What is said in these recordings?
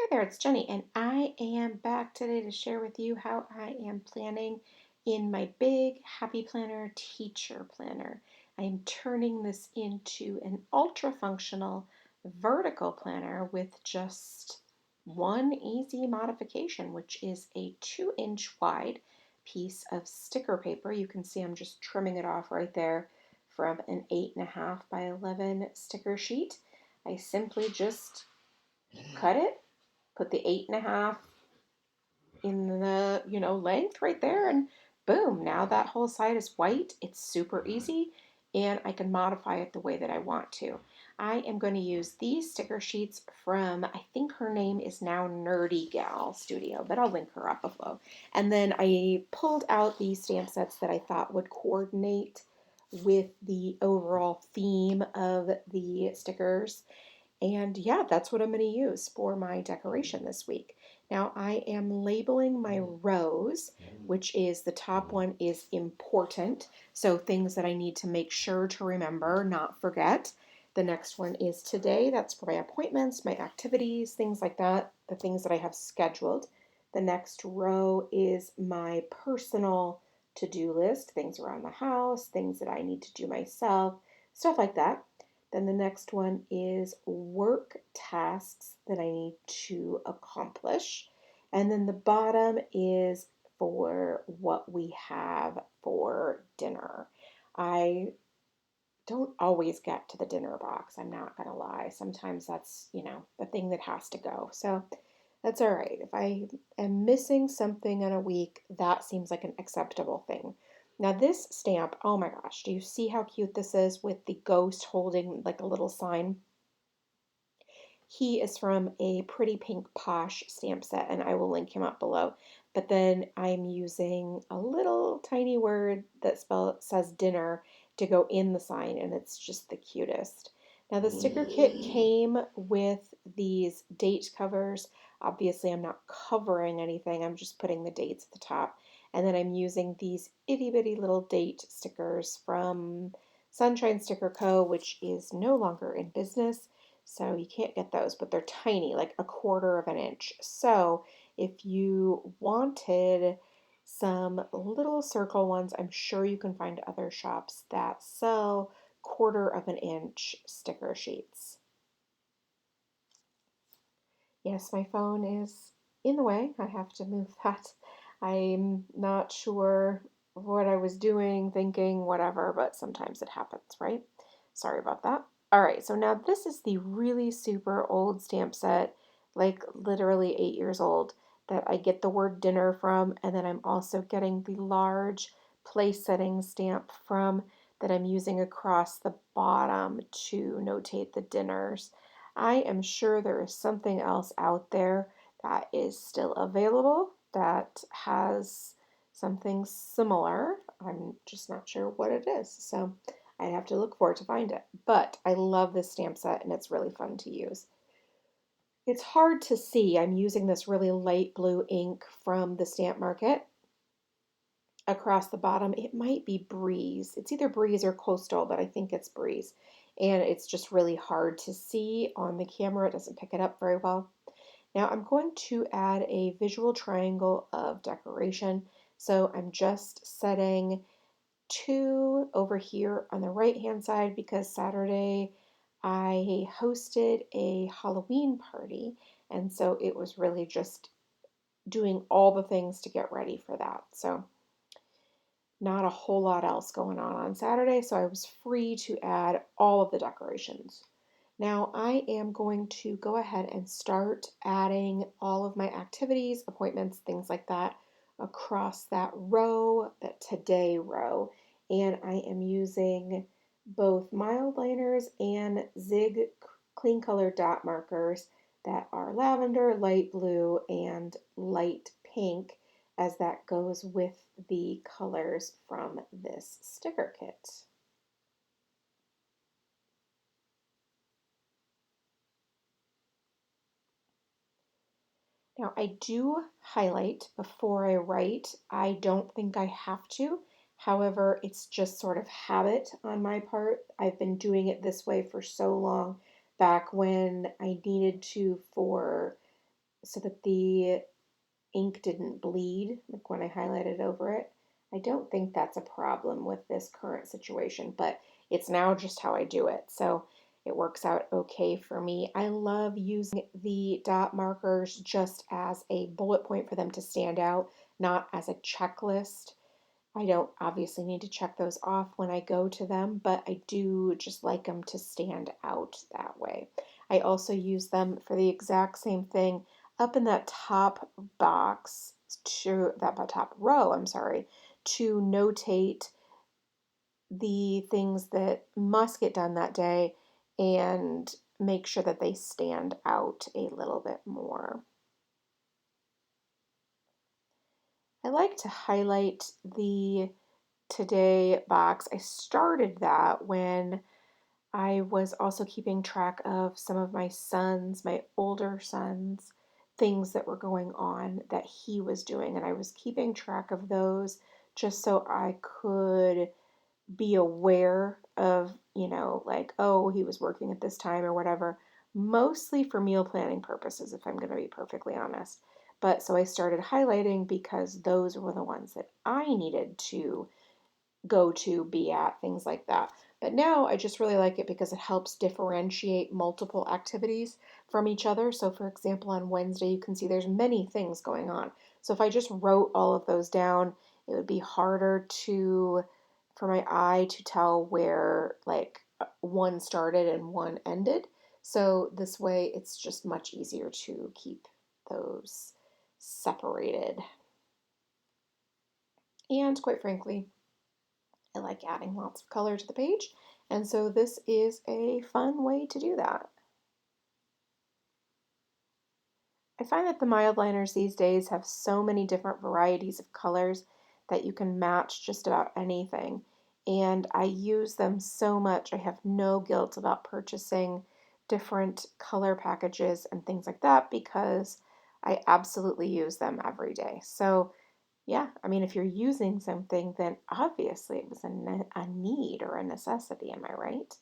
Hi there, it's Jenny, and I am back today to share with you how I am planning in my big Happy Planner teacher planner. I am turning this into an ultra functional vertical planner with just one easy modification, which is a 2-inch wide piece of sticker paper. You can see I'm just trimming it off right there from an 8.5 by 11 sticker sheet. I simply just cut it, put the 8.5 in the length right there, and boom, now that whole side is white. It's super easy, and I can modify it the way that I want to. I am going to use these sticker sheets from, I think her name is now Nerdy Gal Studio, but I'll link her up below. And then I pulled out these stamp sets that I thought would coordinate with the overall theme of the stickers, and yeah, that's what I'm going to use for my decoration this week. Now I am labeling my rows, which is the top one is important. So things that I need to make sure to remember, not forget. The next one is today. That's for my appointments, my activities, things like that, the things that I have scheduled. The next row is my personal to-do list, things around the house, things that I need to do myself, stuff like that. Then the next one is work tasks that I need to accomplish. And then the bottom is for what we have for dinner. I don't always get to the dinner box. I'm not going to lie. Sometimes that's, the thing that has to go. So that's all right. If I am missing something in a week, that seems like an acceptable thing. Now this stamp, oh my gosh, do you see how cute this is with the ghost holding like a little sign? He is from a Pretty Pink Posh stamp set, and I will link him up below. But then I'm using a little tiny word that says dinner to go in the sign, and it's just the cutest. Now the sticker kit came with these date covers. Obviously I'm not covering anything, I'm just putting the dates at the top. And then I'm using these itty bitty little date stickers from Sunshine Sticker Co., which is no longer in business. So you can't get those, but they're tiny, like 1/4 of an inch. So if you wanted some little circle ones, I'm sure you can find other shops that sell 1/4 of an inch sticker sheets. Yes, my phone is in the way. I have to move that. I'm not sure what I was doing, thinking, whatever, but sometimes it happens, right? Sorry about that. All right, so now this is the really super old stamp set, like literally 8 years old, that I get the word dinner from, and then I'm also getting the large place setting stamp from that I'm using across the bottom to notate the dinners. I am sure there is something else out there that is still available that has something similar. I'm just not sure what it is. So I'd have to look for it to find it. But I love this stamp set and it's really fun to use. It's hard to see. I'm using this really light blue ink from the stamp market across the bottom. It might be Breeze. It's either Breeze or Coastal, but I think it's Breeze. And it's just really hard to see on the camera. It doesn't pick it up very well. Now I'm going to add a visual triangle of decoration. So I'm just setting 2 over here on the right hand side because Saturday I hosted a Halloween party. And so it was really just doing all the things to get ready for that. So not a whole lot else going on Saturday, so I was free to add all of the decorations. Now I am going to go ahead and start adding all of my activities, appointments, things like that across that row, that today row. And I am using both mild liners and Zig clean color dot markers that are lavender, light blue, and light pink, as that goes with the colors from this sticker kit. Now I do highlight before I write. I don't think I have to. However, it's just sort of habit on my part. I've been doing it this way for so long, back when I needed to for so that the ink didn't bleed, like when I highlighted over it. I don't think that's a problem with this current situation, but it's now just how I do it. So it works out okay for me. I love using the dot markers just as a bullet point for them to stand out, not as a checklist. I don't obviously need to check those off when I go to them, but I do just like them to stand out that way. I also use them for the exact same thing up in that top box, to that top row, I'm sorry, to notate the things that must get done that day and make sure that they stand out a little bit more. I like to highlight the today box. I started that when I was also keeping track of some of my sons, my older sons, things that were going on that he was doing. And I was keeping track of those just so I could be aware of, like, oh, he was working at this time or whatever, mostly for meal planning purposes, if I'm going to be perfectly honest. But so I started highlighting because those were the ones that I needed to go to, be at, things like that. But now I just really like it because it helps differentiate multiple activities from each other. So for example, on Wednesday, you can see there's many things going on. So if I just wrote all of those down, it would be harder for my eye to tell where like one started and one ended. So this way it's just much easier to keep those separated. And quite frankly, I like adding lots of color to the page, and so this is a fun way to do that. I find that the mild liners these days have so many different varieties of colors that you can match just about anything, and I use them so much. I have no guilt about purchasing different color packages and things like that because I absolutely use them every day. So yeah, I mean, if you're using something, then obviously it was a need or a necessity, am I right?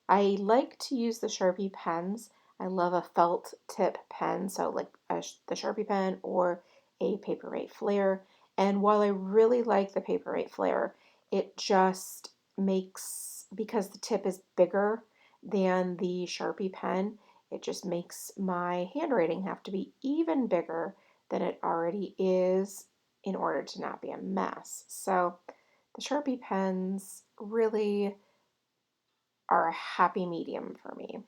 I like to use the Sharpie pens. I love a felt tip pen, so like the Sharpie pen or a Papermate Flare. And while I really like the Papermate Flare, it just makes, because the tip is bigger than the Sharpie pen, it just makes my handwriting have to be even bigger than it already is in order to not be a mess. So the Sharpie pens really are a happy medium for me.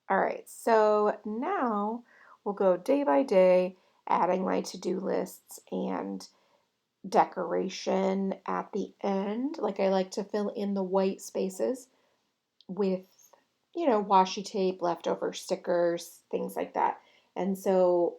All right, so now we'll go day by day, adding my to-do lists and decoration at the end. Like I like to fill in the white spaces with, washi tape, leftover stickers, things like that. And so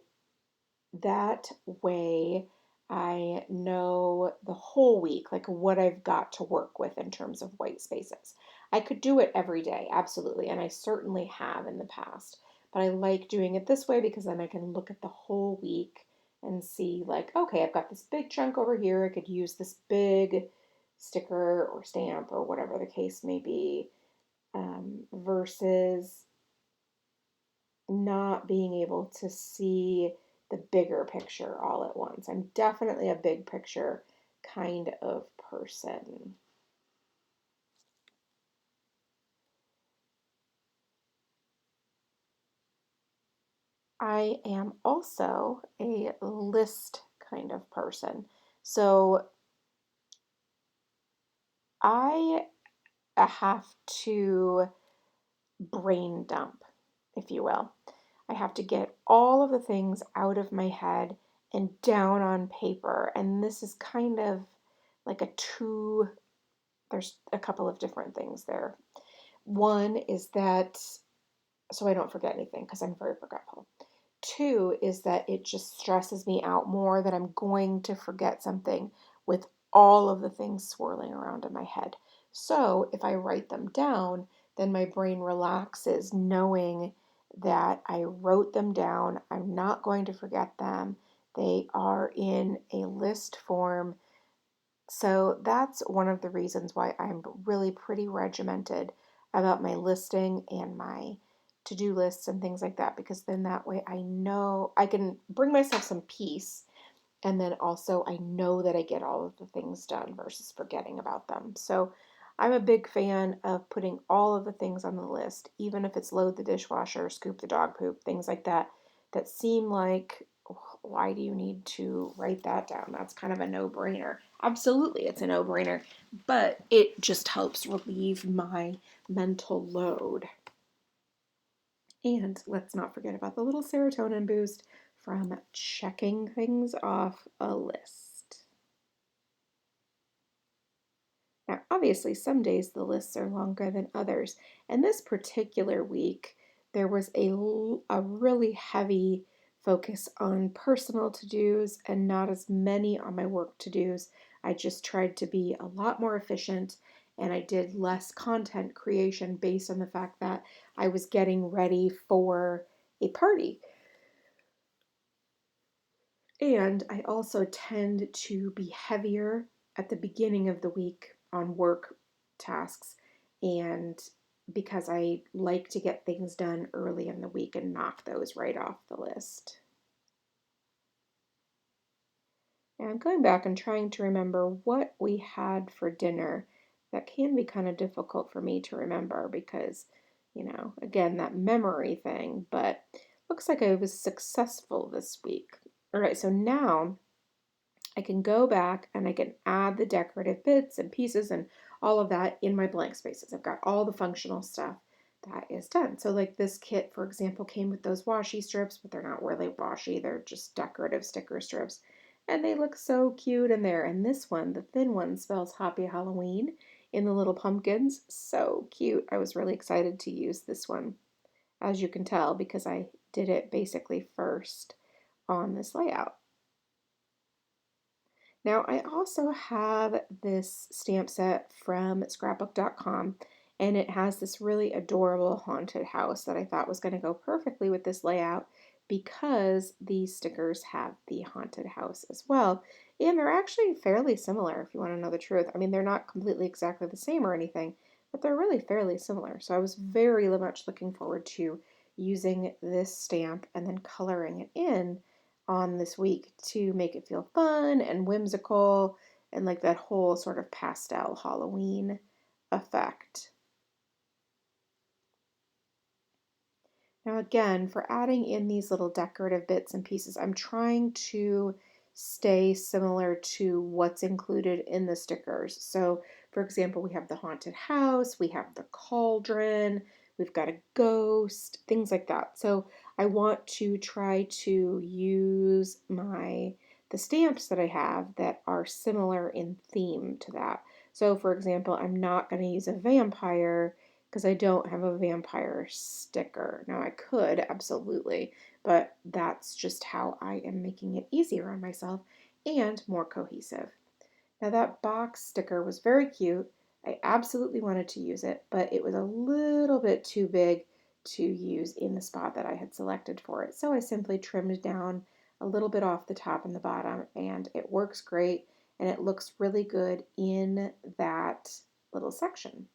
that way I know the whole week, like what I've got to work with in terms of white spaces. I could do it every day, absolutely, and I certainly have in the past. But I like doing it this way because then I can look at the whole week and see, like, okay, I've got this big chunk over here. I could use this big sticker or stamp or whatever the case may be, versus not being able to see the bigger picture all at once. I'm definitely a big picture kind of person. I am also a list kind of person. So I have to brain dump, if you will. I have to get all of the things out of my head and down on paper. And this is kind of like there's a couple of different things there. One is that, so I don't forget anything because I'm very forgetful. Two is that it just stresses me out more that I'm going to forget something with all of the things swirling around in my head. So if I write them down, then my brain relaxes knowing that I wrote them down. I'm not going to forget them. They are in a list form. So that's one of the reasons why I'm really pretty regimented about my listing and my to-do lists and things like that, because then that way I know I can bring myself some peace, and then also I know that I get all of the things done versus forgetting about them. So I'm a big fan of putting all of the things on the list, even if it's load the dishwasher, scoop the dog poop, things like that, that seem like, why do you need to write that down? That's kind of a no-brainer. Absolutely, it's a no-brainer, but it just helps relieve my mental load. And let's not forget about the little serotonin boost from checking things off a list. Now, obviously, some days the lists are longer than others, and this particular week there was a really heavy focus on personal to-dos and not as many on my work to-dos. I just tried to be a lot more efficient, and I did less content creation based on the fact that I was getting ready for a party. And I also tend to be heavier at the beginning of the week on work tasks, and because I like to get things done early in the week and knock those right off the list. And I'm going back and trying to remember what we had for dinner. That can be kind of difficult for me to remember because, again, that memory thing, but looks like I was successful this week. All right, so now I can go back and I can add the decorative bits and pieces and all of that in my blank spaces. I've got all the functional stuff that is done. So like this kit, for example, came with those washi strips, but they're not really washi. They're just decorative sticker strips. And they look so cute in there. And this one, the thin one, spells Happy Halloween in the little pumpkins. So cute. I was really excited to use this one, as you can tell, because I did it basically first on this layout. Now, I also have this stamp set from scrapbook.com, and it has this really adorable haunted house that I thought was going to go perfectly with this layout because these stickers have the haunted house as well. And they're actually fairly similar, if you want to know the truth. I mean, they're not completely exactly the same or anything, but they're really fairly similar. So I was very much looking forward to using this stamp and then coloring it in on this week to make it feel fun and whimsical and like that whole sort of pastel Halloween effect. Now again, for adding in these little decorative bits and pieces, I'm trying to stay similar to what's included in the stickers. So for example, we have the haunted house, we have the cauldron, we've got a ghost, things like that. So I want to try to use the stamps that I have that are similar in theme to that. So for example, I'm not going to use a vampire because I don't have a vampire sticker. Now I could, absolutely, but that's just how I am making it easier on myself and more cohesive. Now that box sticker was very cute. I absolutely wanted to use it, but it was a little bit too big to use in the spot that I had selected for it. So I simply trimmed down a little bit off the top and the bottom, and it works great, and it looks really good in that little section.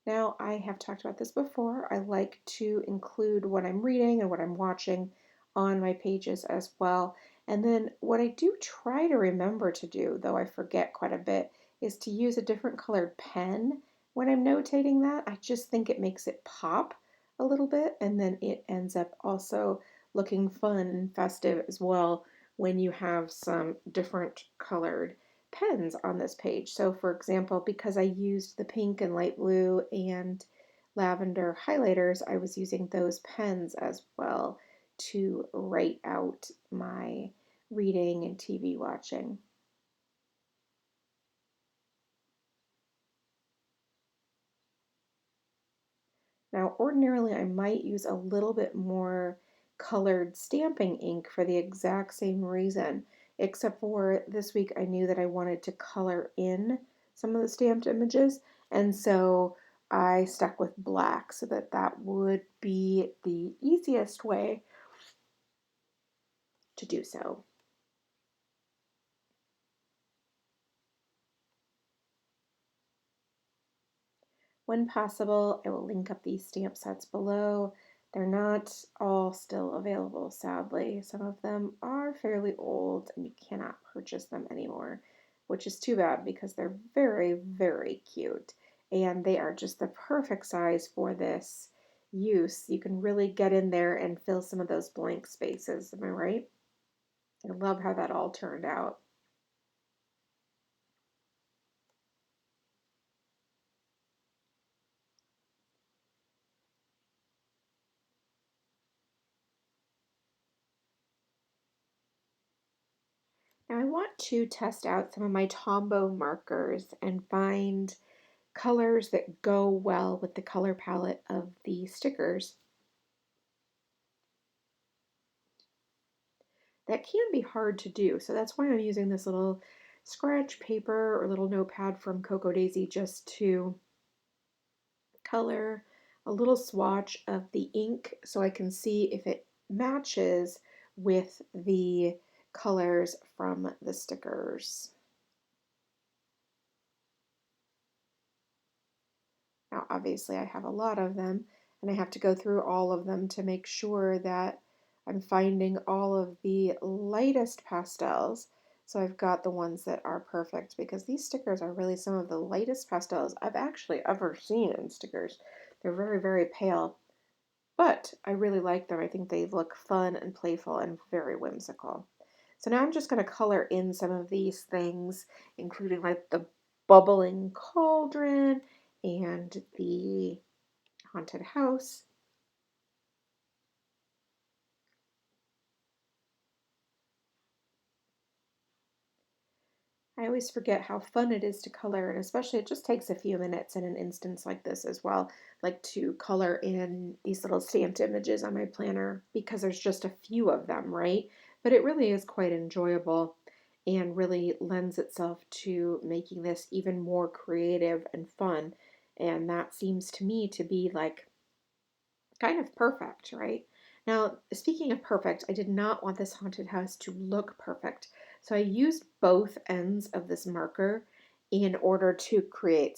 Now, I have talked about this before. I like to include what I'm reading and what I'm watching on my pages as well. And then what I do try to remember to do, though I forget quite a bit, is to use a different colored pen when I'm notating that. I just think it makes it pop a little bit, and then it ends up also looking fun and festive as well when you have some different colored pens on this page. So for example, because I used the pink and light blue and lavender highlighters, I was using those pens as well to write out my reading and TV watching. Now, ordinarily I might use a little bit more colored stamping ink for the exact same reason, except for this week I knew that I wanted to color in some of the stamped images, and so I stuck with black so that that would be the easiest way to do so. When possible, I will link up these stamp sets below. They're not all still available, sadly. Some of them are fairly old and you cannot purchase them anymore, which is too bad because they're very, very cute. And they are just the perfect size for this use. You can really get in there and fill some of those blank spaces. Am I right? I love how that all turned out. Now I want to test out some of my Tombow markers and find colors that go well with the color palette of the stickers. That can be hard to do, so that's why I'm using this little scratch paper or little notepad from Cocoa Daisy just to color a little swatch of the ink so I can see if it matches with the colors from the stickers. Now, obviously, I have a lot of them, and I have to go through all of them to make sure that I'm finding all of the lightest pastels. So I've got the ones that are perfect because these stickers are really some of the lightest pastels I've actually ever seen in stickers. They're very, very pale, but I really like them. I think they look fun and playful and very whimsical. So now I'm just going to color in some of these things, including like the bubbling cauldron and the haunted house. I always forget how fun it is to color, and especially it just takes a few minutes in an instance like this as well, like to color in these little stamped images on my planner because there's just a few of them, right? But it really is quite enjoyable and really lends itself to making this even more creative and fun. And that seems to me to be like kind of perfect, right? Now, speaking of perfect, I did not want this haunted house to look perfect. So I used both ends of this marker in order to create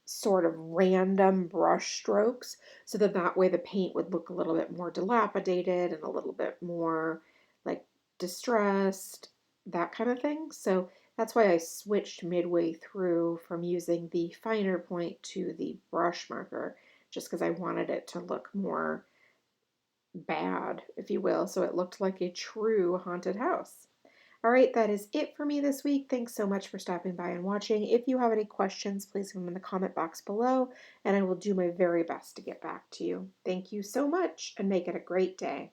sort of random brush strokes so that that way the paint would look a little bit more dilapidated and a little bit more like distressed, that kind of thing. So that's why I switched midway through from using the finer point to the brush marker just because I wanted it to look more bad, if you will, so it looked like a true haunted house. All right, that is it for me this week. Thanks so much for stopping by and watching. If you have any questions, please leave them in the comment box below, and I will do my very best to get back to you. Thank you so much, and make it a great day.